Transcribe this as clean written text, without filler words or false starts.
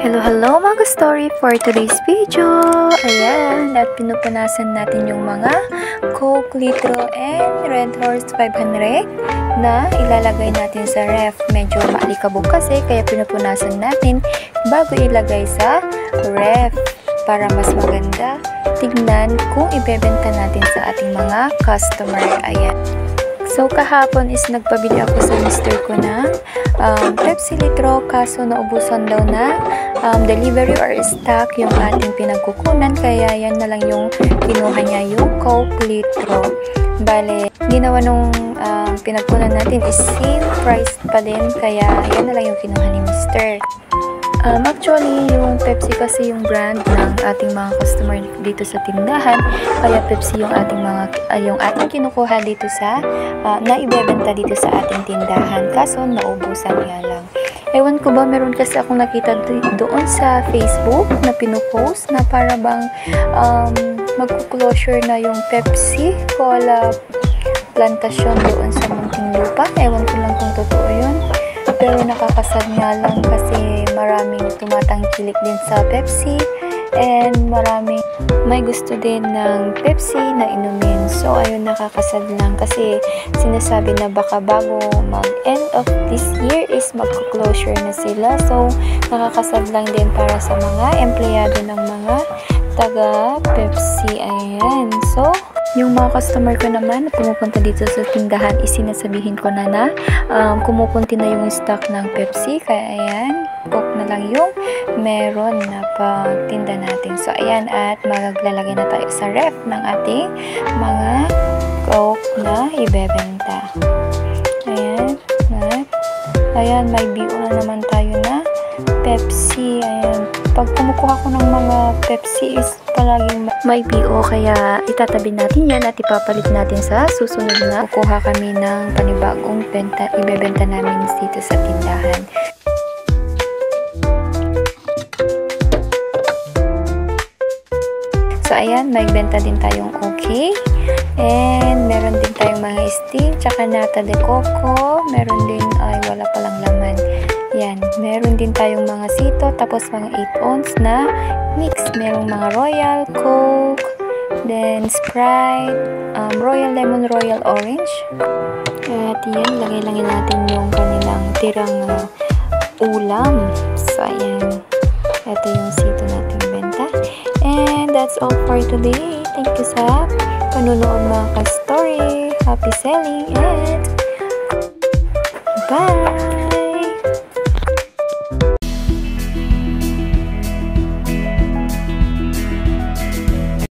Hello mga story for today's video. Ayan, at pinupunasan natin yung mga Coke Litro and Red Horse 500 na ilalagay natin sa ref. Medyo maalikabok kasi kaya pinupunasan natin bago ilagay sa ref para mas maganda tignan kung ibebenta natin sa ating mga customer. Ayan. So, kahapon is nagpabili ako sa mister ko ng Pepsi Litro, kaso naubusan daw na delivery or stock yung ating pinagkukunan, kaya yan na lang yung kinuha niya, yung Coke Litro. Bale, ginawa nung pinagkunan natin is same price pa din, kaya yan na lang yung kinuha ni mister. Actually, yung Pepsi kasi yung brand ng ating mga customer dito sa tindahan, kaya Pepsi yung ating kinukuha dito sa na ibebenta dito sa ating tindahan, kaso naubusan nga lang. Ewan ko ba, meron kasi akong nakita doon sa Facebook na pinupost na para bang magkuklosure na yung Pepsi Cola plantasyon doon sa Muntinlupa. Ewan ko lang kung totoo yun. Pero nakakasad nga lang kasi maraming tumatangkilik din sa Pepsi and maraming may gusto din ng Pepsi na inumin. So ayun, nakakasad lang kasi sinasabi na baka bago mag-end of this year is magko-closure na sila. So nakakasad lang din para sa mga empleyado ng mga taga Pepsi. Ayan. So yung mga customer ko naman na pumupunta dito sa tindahan, isinasabihin ko na kumukunti na yung stock ng Pepsi. Kaya ayan, Coke na lang yung meron na pagtinda natin. So ayan, at maglalagay na tayo sa ref ng ating mga Coke na ibebenta. Ayan, at ayan, may BO na naman tayo na Pepsi. Ayan, pag kumukuha ko ng mga Pepsi is palaging may BO, kaya itatabi natin yan at ipapalit natin sa susunod na kukuha kami ng panibagong ibebenta namin dito sa tindahan. So ayan, may benta din tayong okay, and meron din tayong mga sting, tsaka nata de coco, meron din, ay wala palang laman. Yan, meron din tayong mga sito, tapos mga 8 ounce na mix. Merong mga Royal, Coke, then Sprite, Royal Lemon, Royal Orange. At yan, lagay-lagay natin yung kanilang tirang ulam. So, ayan. Ito yung sito natin benta. And that's all for today. Thank you sa panunood mga ka-story. Happy selling and bye!